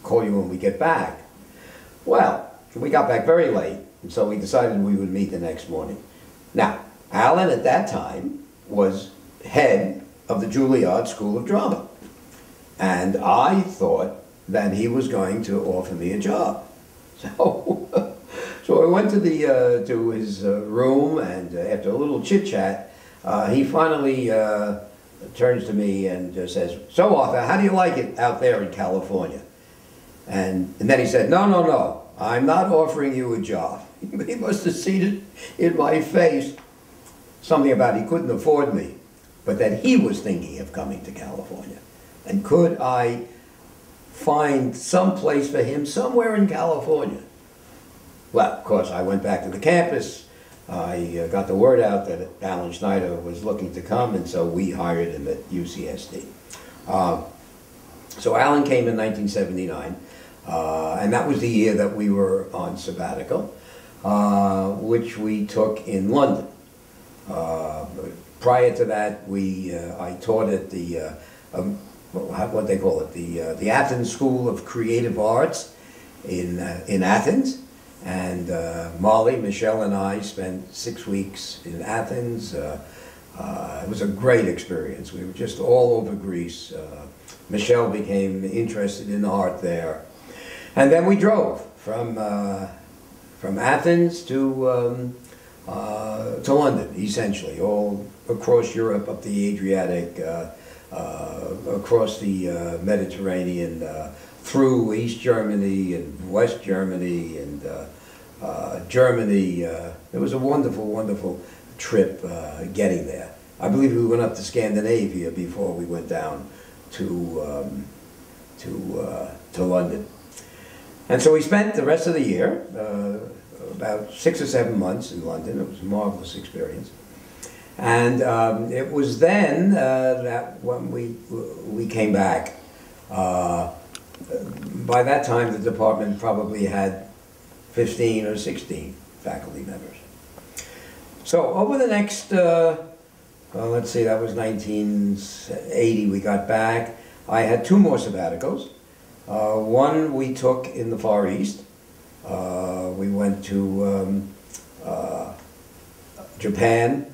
call you when we get back. Well, we got back very late, and so we decided we would meet the next morning. Now, Alan at that time was head of the Juilliard School of Drama, and I thought that he was going to offer me a job. So, so I went to to his room, and after a little chit chat, he finally turns to me and says, "So, Arthur, how do you like it out there in California?" And then he said, "No, no, no, I'm not offering you a job." He must have seen it in my face, something about he couldn't afford me, but that he was thinking of coming to California. And could I find some place for him somewhere in California? Well, of course, I went back to the campus. I got the word out that Alan Schneider was looking to come, and so we hired him at UCSD. So Alan came in 1979, and that was the year that we were on sabbatical, which we took in London. Prior to that, I taught at the what they call it, the Athens School of Creative Arts in Athens, and Molly, Michelle, and I spent 6 weeks in Athens. It was a great experience. We were just all over Greece. Michelle became interested in art there, and then we drove from Athens to London, essentially, all across Europe, up the Adriatic, across the Mediterranean, through East Germany and West Germany and Germany. It was a wonderful, wonderful trip getting there. I believe we went up to Scandinavia before we went down to London. And so we spent the rest of the year, about 6 or 7 months in London. It was a marvelous experience. And it was then that when we came back, by that time the department probably had 15 or 16 faculty members. So over the next, let's see, that was 1980 we got back. I had 2 more sabbaticals. One we took in the Far East. We went to Japan,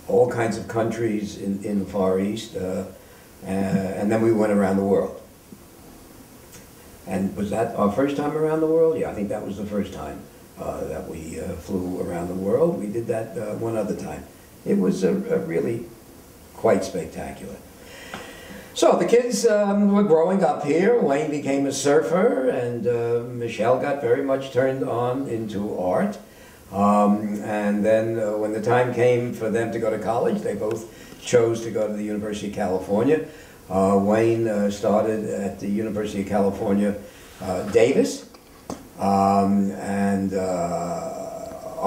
all kinds of countries in the Far East, and then we went around the world. And was that our first time around the world? Yeah, I think that was the first time that we flew around the world. We did that one other time. It was really quite spectacular. So the kids were growing up here. Wayne became a surfer, and Michelle got very much turned on into art. And then when the time came for them to go to college, they both chose to go to the University of California. Wayne started at the University of California, Davis, and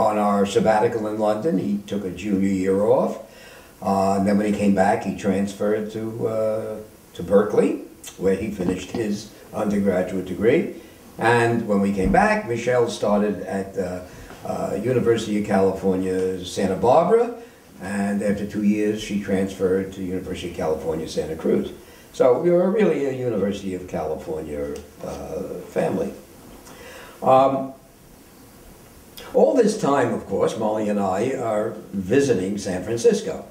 on our sabbatical in London, he took a junior year off. And then when he came back, he transferred to Berkeley, where he finished his undergraduate degree. And when we came back, Michelle started at University of California, Santa Barbara, and after 2 years, she transferred to University of California, Santa Cruz. So we were really a University of California family. All this time, of course, Molly and I are visiting San Francisco.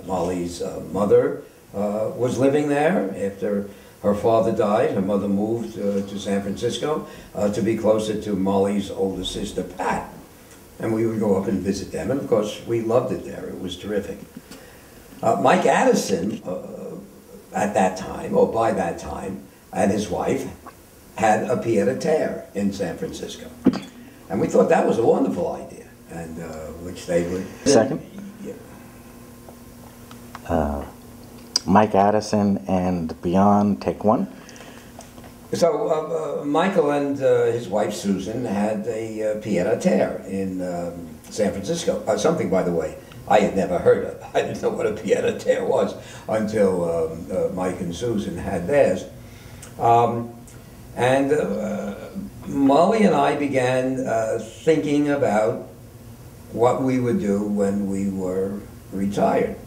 Molly's mother was living there. After her father died, her mother moved to San Francisco to be closer to Molly's older sister, Pat. And we would go up and visit them, and of course, we loved it there. It was terrific. Mike Addison, at that time, or by that time, and his wife, had a pied-à-terre in San Francisco. And we thought that was a wonderful idea, and which they would... Second? Yeah. Mike Addison and Beyond, take 1. So Michael and his wife Susan had a pied-à-terre in San Francisco. Something, by the way, I had never heard of. I didn't know what a pied-à-terre was until Mike and Susan had theirs. And Molly and I began thinking about what we would do when we were retired.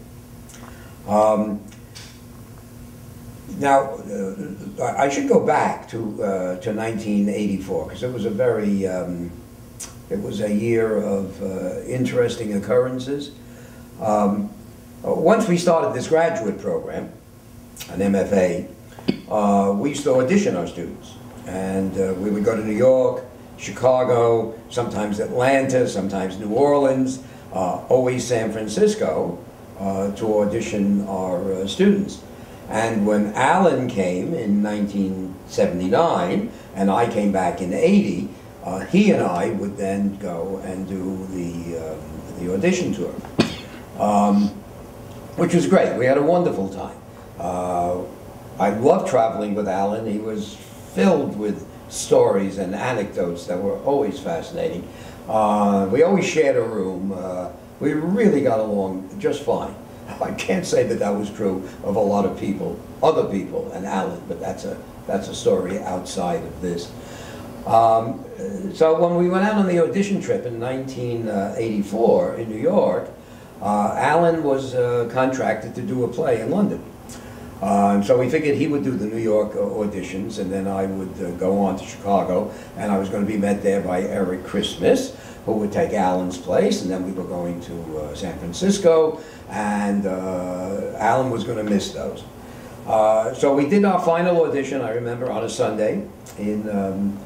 Now, I should go back to 1984 because it was a very, it was a year of interesting occurrences. Once we started this graduate program, an MFA, we used to audition our students, and we would go to New York, Chicago, sometimes Atlanta, sometimes New Orleans, always San Francisco, to audition our students. And when Alan came in 1979, and I came back in '80, he and I would then go and do the audition tour, which was great. We had a wonderful time. I loved traveling with Alan. He was filled with stories and anecdotes that were always fascinating. We always shared a room. We really got along just fine. I can't say that that was true of a lot of people, other people, and Alan, but that's a story outside of this. So when we went out on the audition trip in 1984 in New York, Alan was contracted to do a play in London. So we figured he would do the New York auditions, and then I would go on to Chicago, and I was going to be met there by Eric Christmas, who would take Alan's place, and then we were going to San Francisco, and Alan was going to miss those. So we did our final audition, I remember, on a Sunday in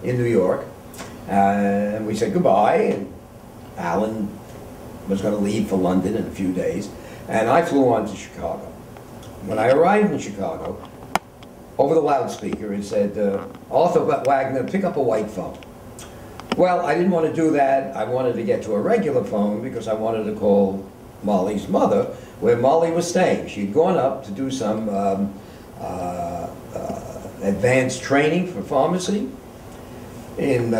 New York, and we said goodbye, and Alan was going to leave for London in a few days, and I flew on to Chicago. When I arrived in Chicago, over the loudspeaker it said, Arthur Wagner, pick up a white phone. Well, I didn't want to do that. I wanted to get to a regular phone because I wanted to call Molly's mother, where Molly was staying. She'd gone up to do some advanced training for pharmacy in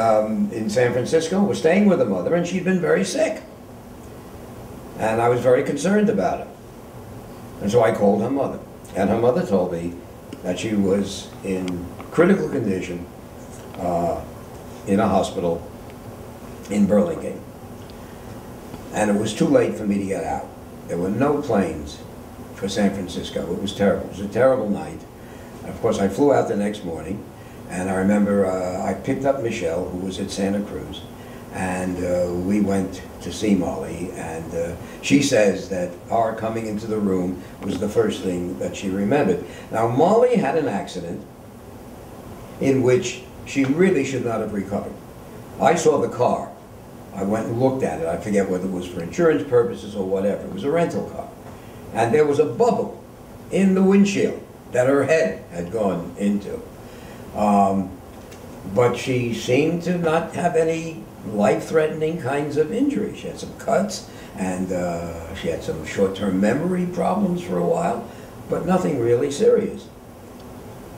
San Francisco, was staying with her mother, and she'd been very sick. And I was very concerned about her. And so I called her mother, and her mother told me that she was in critical condition in a hospital in Burlingame. And it was too late for me to get out. There were no planes for San Francisco. It was terrible. It was a terrible night. And of course, I flew out the next morning, and I remember I picked up Michelle, who was at Santa Cruz, and we went to see Molly, and she says that our coming into the room was the first thing that she remembered. Now, Molly had an accident in which she really should not have recovered. I saw the car. I went and looked at it. I forget whether it was for insurance purposes or whatever. It was a rental car. And there was a bubble in the windshield that her head had gone into. But she seemed to not have any life-threatening kinds of injuries. She had some cuts, and she had some short-term memory problems for a while, but nothing really serious.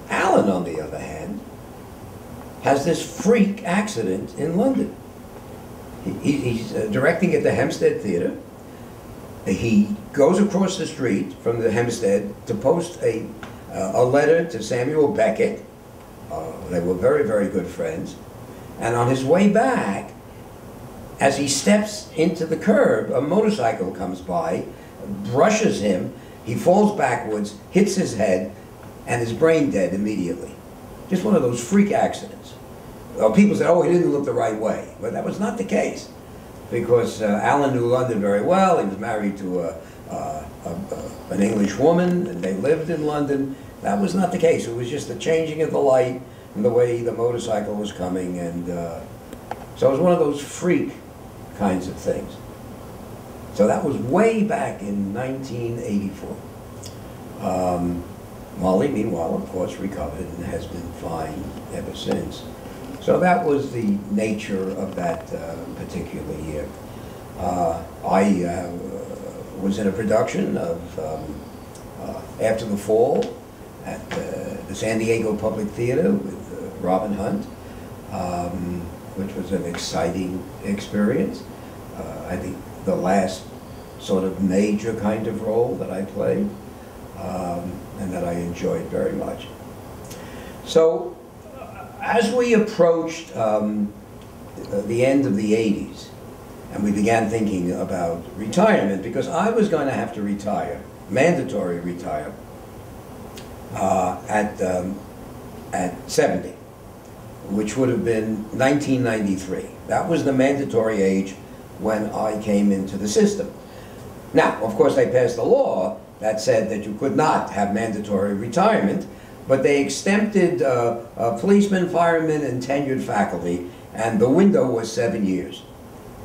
Alan, on the other hand, has this freak accident in London. He's directing at the Hampstead Theatre. He goes across the street from the Hampstead to post a letter to Samuel Beckett. They were very, very good friends. And on his way back, as he steps into the curb, a motorcycle comes by, brushes him, he falls backwards, hits his head, and is brain dead immediately. Just one of those freak accidents. Well, people say, oh, he didn't look the right way. But that was not the case, because Alan knew London very well. He was married to an English woman, and they lived in London. That was not the case. It was just the changing of the light and the way the motorcycle was coming, and so it was one of those freak kinds of things. So that was way back in 1984. Molly, meanwhile, of course, recovered and has been fine ever since. So that was the nature of that particular year. I was in a production of After the Fall at the San Diego Public Theater with Robin Hunt, which was an exciting experience. I think the last sort of major kind of role that I played, and that I enjoyed very much. So as we approached the end of the 80s, and we began thinking about retirement, because I was going to have to retire, mandatory retire, at 70, which would have been 1993. That was the mandatory age when I came into the system. Now, of course, they passed a law that said that you could not have mandatory retirement, but they exempted policemen, firemen, and tenured faculty, and the window was 7 years.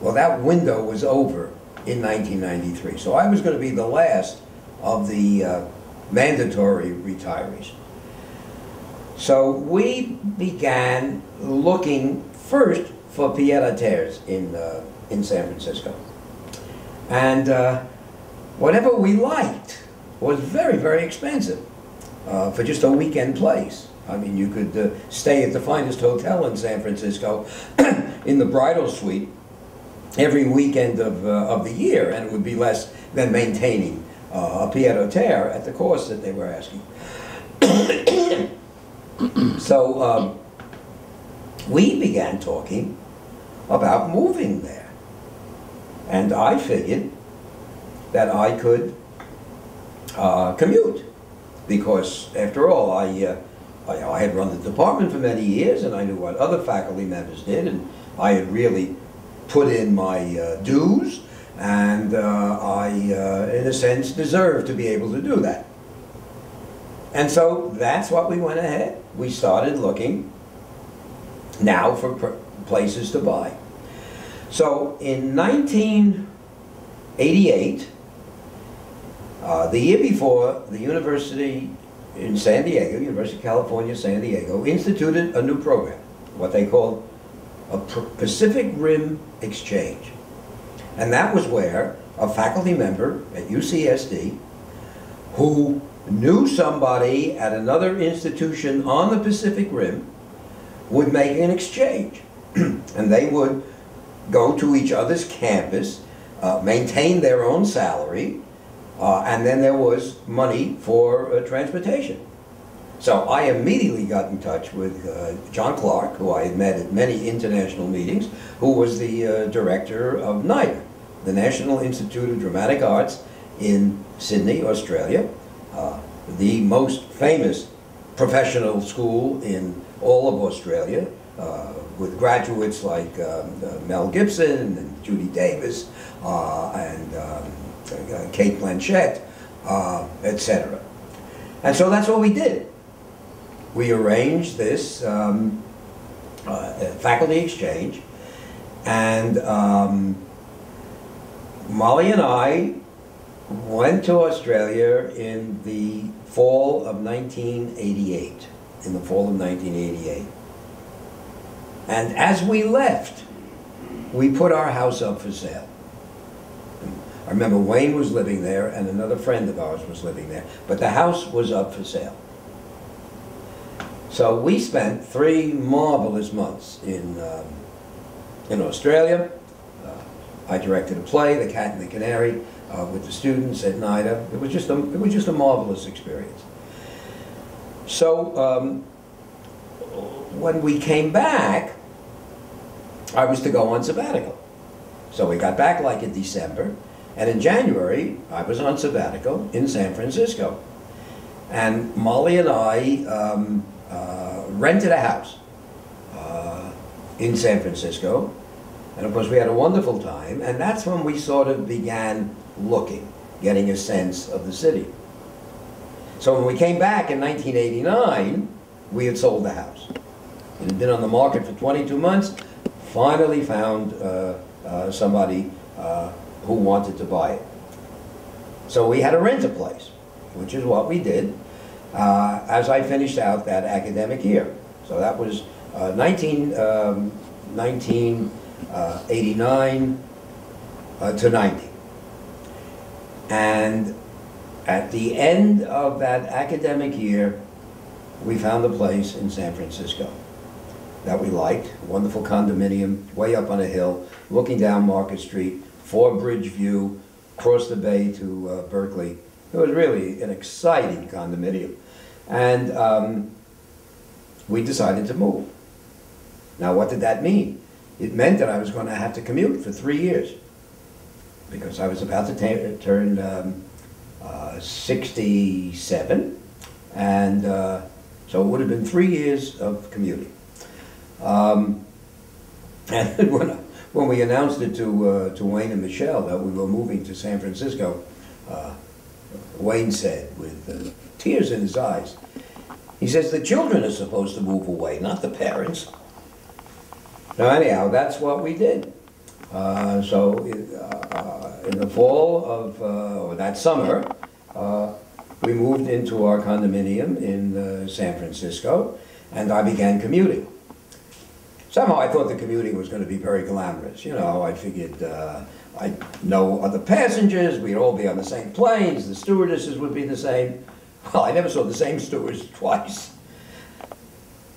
Well, that window was over in 1993, so I was going to be the last of the mandatory retirees. So we began looking first for pied-à-terres in San Francisco. And whatever we liked was very, very expensive for just a weekend place. I mean, you could stay at the finest hotel in San Francisco in the bridal suite every weekend of the year, and it would be less than maintaining a pied-à-terre at the cost that they were asking. So we began talking about moving there. And I figured that I could commute, because after all, I had run the department for many years, and I knew what other faculty members did, and I had really put in my dues, and I, in a sense, deserved to be able to do that. And so that's what we went ahead. We started looking now for places to buy. So in 1988, the year before, the university in San Diego, University of California, San Diego, instituted a new program, what they called a Pacific Rim Exchange. And that was where a faculty member at UCSD who knew somebody at another institution on the Pacific Rim would make an exchange. And they would go to each other's campus, maintain their own salary, and then there was money for transportation. So I immediately got in touch with John Clark, who I had met at many international meetings, who was the director of NIDA, the National Institute of Dramatic Arts in Sydney, Australia, the most famous professional school in all of Australia, with graduates like Mel Gibson and Judy Davis and Kate Blanchett, etc. And so that's what we did. We arranged this faculty exchange, and Molly and I went to Australia in the fall of 1988. In the fall of 1988. And as we left, we put our house up for sale. I remember Wayne was living there, and another friend of ours was living there, but the house was up for sale. So we spent 3 marvelous months in Australia. I directed a play, The Cat and the Canary, with the students at NIDA. It was just a marvelous experience. So when we came back, I was to go on sabbatical. So we got back like in December, and in January I was on sabbatical in San Francisco. And Molly and I rented a house in San Francisco, and of course we had a wonderful time, and that's when we sort of began looking, getting a sense of the city. So when we came back in 1989, we had sold the house. It had been on the market for 22 months, finally found somebody who wanted to buy it. So we had to rent a place, which is what we did as I finished out that academic year. So that was 1989 to 90. And at the end of that academic year, we found a place in San Francisco that we liked, a wonderful condominium, way up on a hill, looking down Market Street, 4-bridge view, across the bay to Berkeley. It was really an exciting condominium. And we decided to move. Now, what did that mean? It meant that I was going to have to commute for 3 years, because I was about to turn 67, And so it would have been 3 years of commuting. And when we announced it to Wayne and Michelle that we were moving to San Francisco, Wayne said, with tears in his eyes, he says, the children are supposed to move away, not the parents. Now anyhow, that's what we did. So in the fall of, or that summer, we moved into our condominium in San Francisco, and I began commuting. Somehow I thought the commuting was going to be very glamorous. You know, I figured I'd know other passengers, we'd all be on the same planes, the stewardesses would be the same. Well, I never saw the same stewardess twice.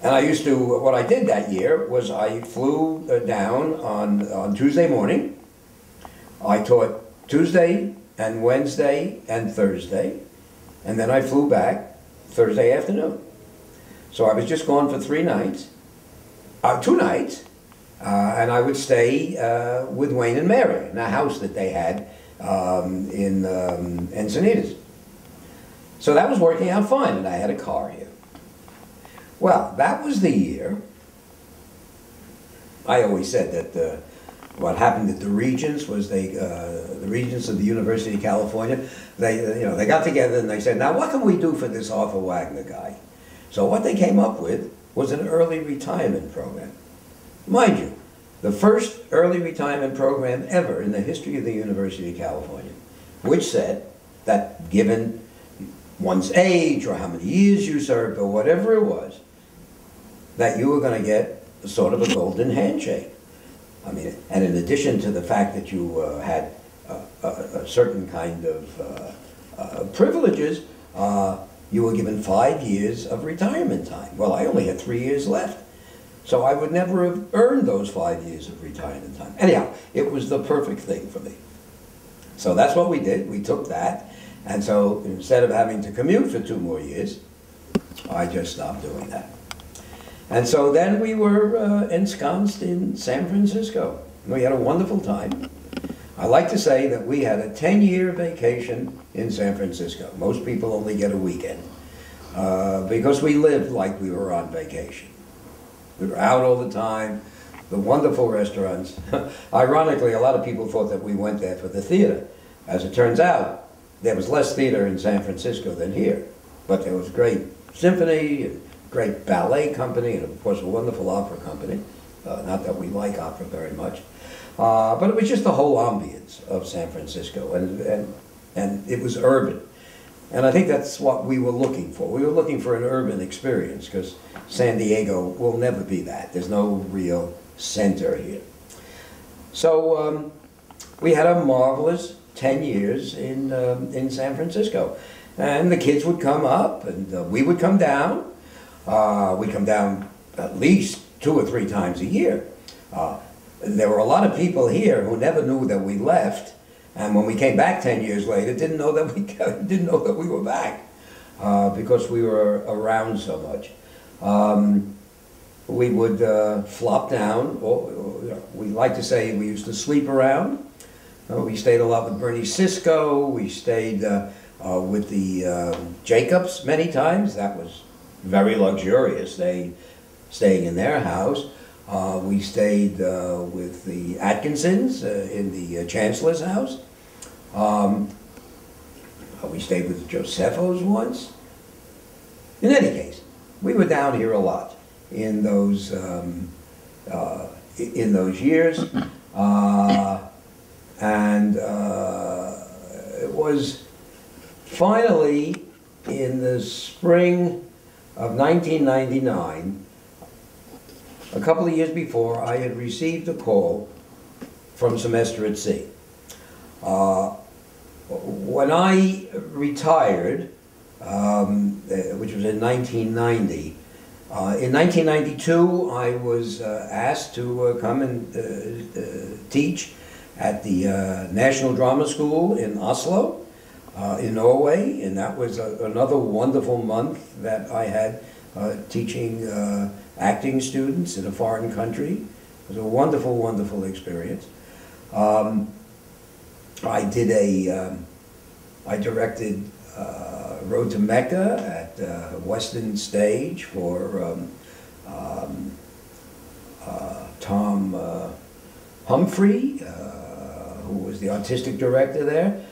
And I used to, what I did that year was I flew down on Tuesday morning. I taught Tuesday and Wednesday and Thursday, and then I flew back Thursday afternoon. So I was just gone for 3 nights, 2 nights, and I would stay with Wayne and Mary in a house that they had in Encinitas. So that was working out fine, and I had a car here. Well, that was the year. I always said that what happened at the Regents was the Regents of the University of California, they got together and they said, now what can we do for this Arthur Wagner guy? So what they came up with was an early retirement program. Mind you, the first early retirement program ever in the history of the University of California, which said that given one's age or how many years you served or whatever it was, that you were going to get sort of a golden handshake. I mean, and in addition to the fact that you had a certain kind of privileges, you were given 5 years of retirement time. Well, I only had 3 years left, so I would never have earned those 5 years of retirement time. Anyhow, it was the perfect thing for me. So that's what we did. We took that. And so instead of having to commute for 2 more years, I just stopped doing that. And so then we were ensconced in San Francisco. We had a wonderful time. I like to say that we had a 10-year vacation in San Francisco. Most people only get a weekend because we lived like we were on vacation. We were out all the time, the wonderful restaurants. Ironically, a lot of people thought that we went there for the theater. As it turns out, there was less theater in San Francisco than here, but there was great symphony, and great ballet company, and of course a wonderful opera company. Not that we like opera very much, but it was just the whole ambience of San Francisco, and it was urban. And I think that's what we were looking for. We were looking for an urban experience, because San Diego will never be that. There's no real center here. So we had a marvelous 10 years in San Francisco. And the kids would come up, and we would come down. We'd come down at least 2 or 3 times a year. There were a lot of people here who never knew that we left, and when we came back 10 years later, didn't know that we were back because we were around so much. We would flop down. We like to say we used to sleep around. We stayed a lot with Bernie Sisko. We stayed with the Jacobs many times. That was very luxurious, staying in their house. We stayed with the Atkinsons in the Chancellor's house. We stayed with the Josephos once. In any case, we were down here a lot in those years. And it was finally in the spring of 1999, a couple of years before, I had received a call from Semester at Sea. When I retired, which was in 1990, in 1992 I was asked to come and teach at the National Drama School in Oslo, in Norway, and that was another wonderful month that I had teaching acting students in a foreign country. It was a wonderful, wonderful experience. I directed Road to Mecca Western Stage for Tom Humphrey, who was the artistic director there.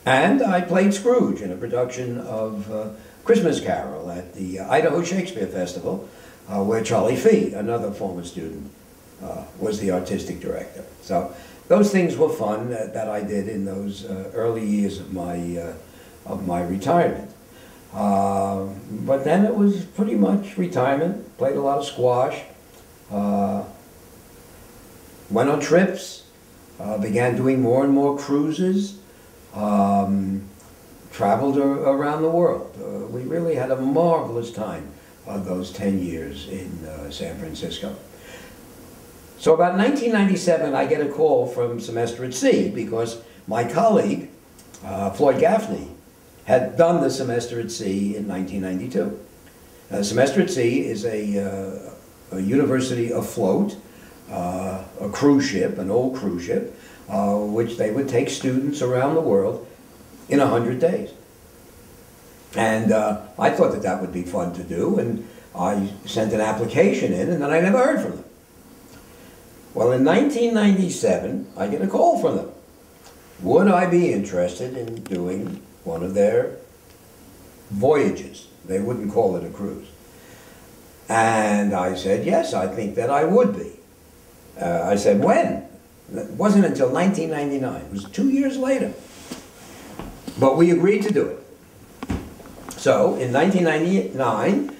And I played Scrooge in a production of Christmas Carol at the Idaho Shakespeare Festival, where Charlie Fee, another former student, was the artistic director. So those things were fun that I did in those early years of my retirement. But then it was pretty much retirement. Played a lot of squash. Went on trips. Began doing more and more cruises. Traveled around the world. We really had a marvelous time those 10 years in San Francisco. So about 1997, I get a call from Semester at Sea because my colleague, Floyd Gaffney, had done the Semester at Sea in 1992. Semester at Sea is a university afloat, a cruise ship, an old cruise ship, which they would take students around the world in 100 days. And I thought that that would be fun to do, and I sent an application in, and then I never heard from them. Well, in 1997, I get a call from them. Would I be interested in doing one of their voyages? They wouldn't call it a cruise. And I said, yes, I think that I would be. I said, when? It wasn't until 1999. It was 2 years later. But we agreed to do it. So in 1999,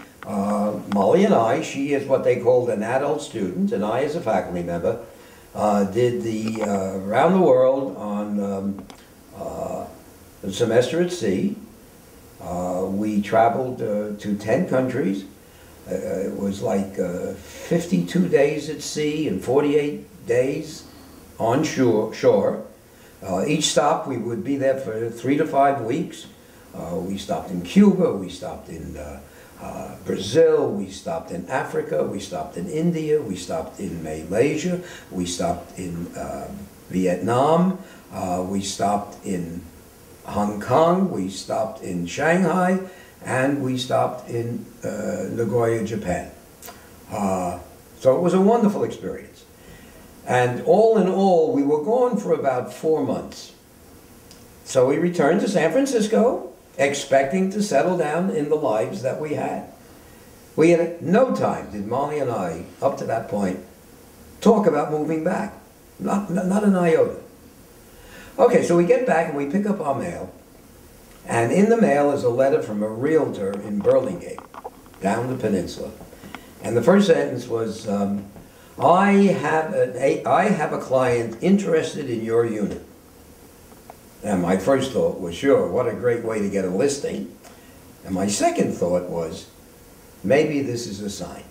Molly and I, she is what they called an adult student, and I as a faculty member, did the around the world on the Semester at Sea. We traveled to 10 countries. It was like 52 days at sea and 48 days on shore. Each stop we would be there for 3 to 5 weeks. We stopped in Cuba, we stopped in Brazil, we stopped in Africa, we stopped in India, we stopped in Malaysia, we stopped in Vietnam, we stopped in Hong Kong, we stopped in Shanghai, and we stopped in Nagoya, Japan. So it was a wonderful experience. And all in all, we were gone for about 4 months. So we returned to San Francisco, expecting to settle down in the lives that we had. We had no time, did Molly and I, up to that point, talk about moving back. Not an iota. Okay, so we get back and we pick up our mail. And in the mail is a letter from a realtor in Burlingame, down the peninsula. And the first sentence was, I have a client interested in your unit. And my first thought was, sure, what a great way to get a listing. And my second thought was, maybe this is a sign.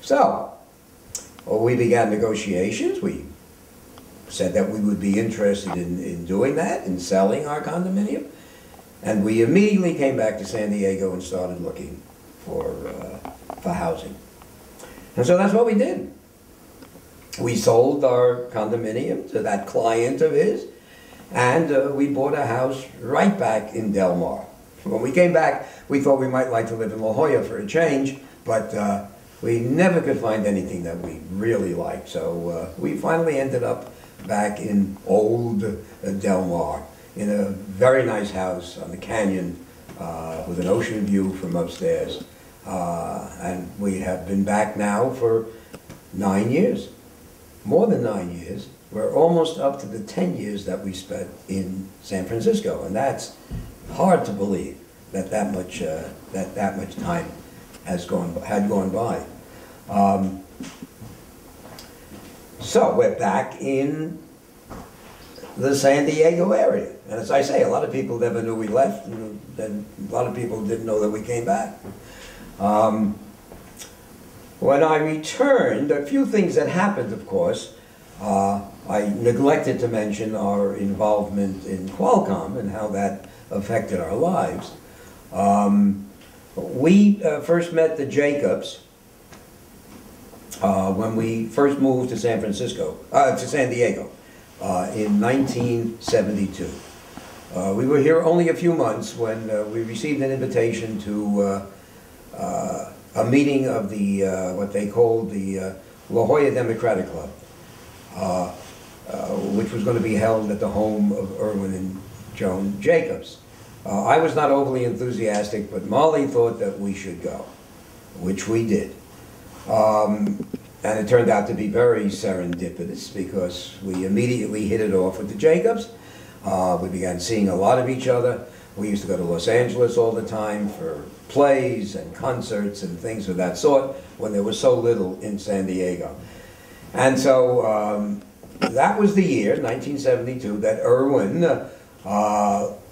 So, we began negotiations. We said that we would be interested in doing that, in selling our condominium. And we immediately came back to San Diego and started looking for housing. And so that's what we did. We sold our condominium to that client of his, and we bought a house right back in Del Mar. When we came back, we thought we might like to live in La Jolla for a change, but we never could find anything that we really liked. So we finally ended up back in old Del Mar, in a very nice house on the canyon with an ocean view from upstairs. And we have been back now for 9 years, more than 9 years. We're almost up to the 10 years that we spent in San Francisco, and that's hard to believe that that much time had gone by. So we're back in the San Diego area, and as I say, a lot of people never knew we left, and then a lot of people didn't know that we came back. When I returned, a few things that happened, of course. I neglected to mention our involvement in Qualcomm and how that affected our lives. We first met the Jacobs when we first moved to San Diego, in 1972. We were here only a few months when we received an invitation to a meeting of the, what they called the La Jolla Democratic Club, which was going to be held at the home of Irwin and Joan Jacobs. I was not overly enthusiastic, but Molly thought that we should go, which we did. And it turned out to be very serendipitous because we immediately hit it off with the Jacobs. We began seeing a lot of each other. We used to go to Los Angeles all the time for plays and concerts and things of that sort when there was so little in San Diego. And so that was the year, 1972, that Irwin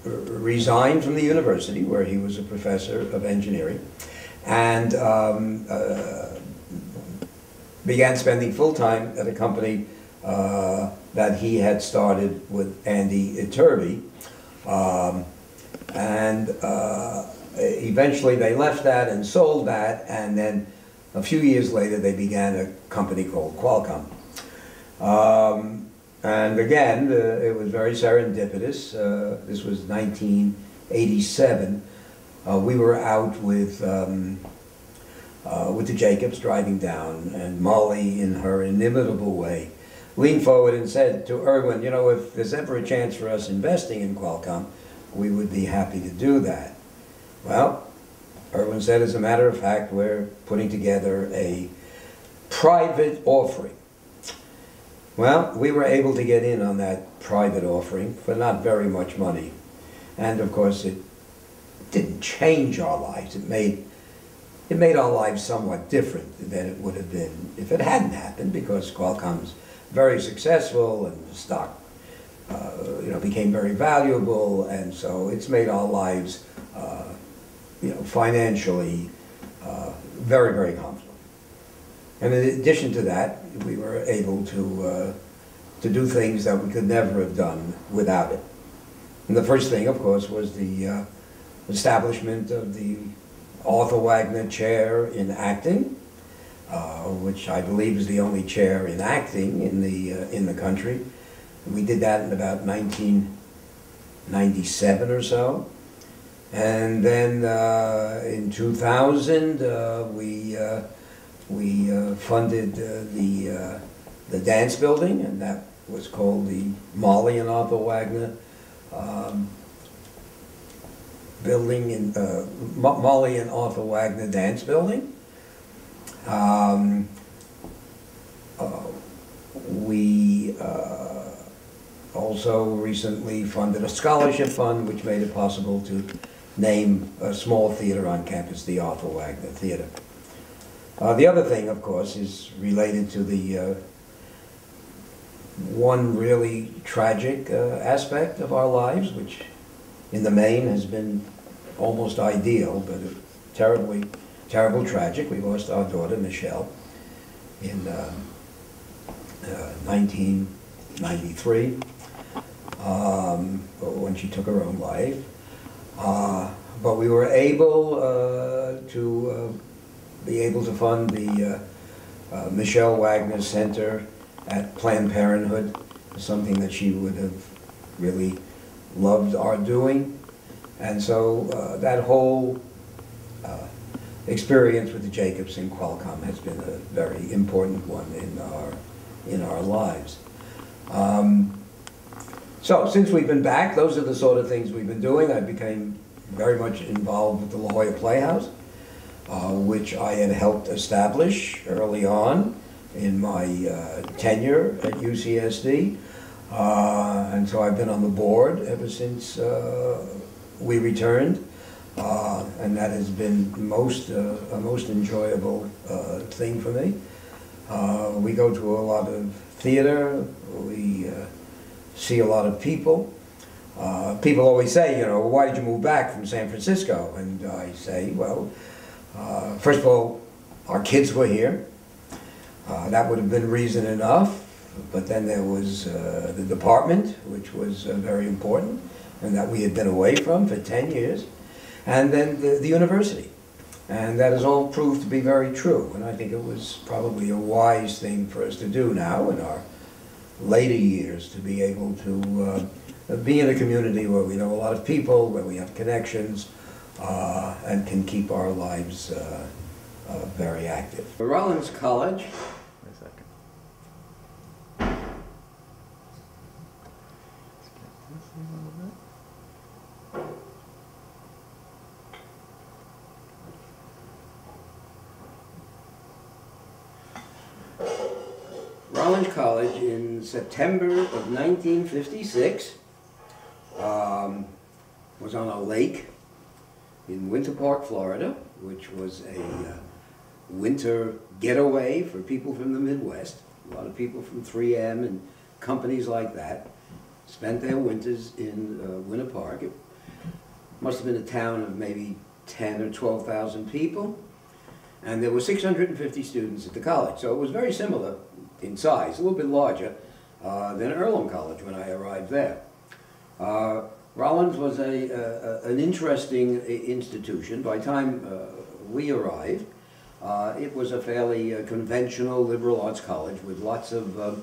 resigned from the university where he was a professor of engineering and began spending full time at a company that he had started with Andy Iturbe. Eventually they left that and sold that, and then a few years later they began a company called Qualcomm. And again, it was very serendipitous. This was 1987. We were out with the Jacobs driving down, and Molly, in her inimitable way, leaned forward and said to Irwin, you know, if there's ever a chance for us investing in Qualcomm, we would be happy to do that. Well, Irwin said, as a matter of fact, we're putting together a private offering. Well, we were able to get in on that private offering for not very much money. And of course, it didn't change our lives. It made our lives somewhat different than it would have been if it hadn't happened, because Qualcomm's very successful and the stock became very valuable, and so it's made our lives financially very, very comfortable. And in addition to that, we were able to do things that we could never have done without it. And the first thing, of course, was the establishment of the Arthur Wagner Chair in Acting, which I believe is the only chair in acting in the country. We did that in about 1997 or so. And then in 2000, we funded the dance building, and that was called the Molly and Arthur Wagner building in Molly and Arthur Wagner Dance Building. We also recently funded a scholarship fund which made it possible to name a small theater on campus, the Arthur Wagner Theater. The other thing, of course, is related to the one really tragic aspect of our lives, which in the main has been almost ideal, but terrible tragic. We lost our daughter, Michelle, in 1993, when she took her own life. But we were able to be able to fund the Michelle Wagner Center at Planned Parenthood, something that she would have really loved our doing. And so that whole experience with the Jacobs and Qualcomm has been a very important one in our lives. So since we've been back, those are the sort of things we've been doing. I became very much involved with the La Jolla Playhouse, which I had helped establish early on in my tenure at UCSD. And so I've been on the board ever since we returned, and that has been a most enjoyable thing for me. We go to a lot of theater, we see a lot of people. People always say, you know, why did you move back from San Francisco? And I say, well, first of all, our kids were here. That would have been reason enough. But then there was the department, which was very important, and that we had been away from for 10 years. And then the university. And that has all proved to be very true. And I think it was probably a wise thing for us to do now in our later years, to be able to be in a community where we know a lot of people, where we have connections, and can keep our lives very active. Rollins College. Wait a second. Skip this a little bit. Rollins College in September of 1956 was on a lake in Winter Park, Florida, which was a winter getaway for people from the Midwest. A lot of people from 3M and companies like that spent their winters in Winter Park. It must have been a town of maybe 10 or 12,000 people, and there were 650 students at the college. So it was very similar in size, a little bit larger than Earlham College when I arrived there. Rollins was an interesting institution. By the time we arrived, it was a fairly conventional liberal arts college with lots of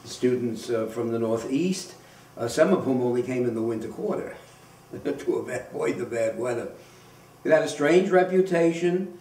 students from the Northeast, some of whom only came in the winter quarter to avoid the bad weather. It had a strange reputation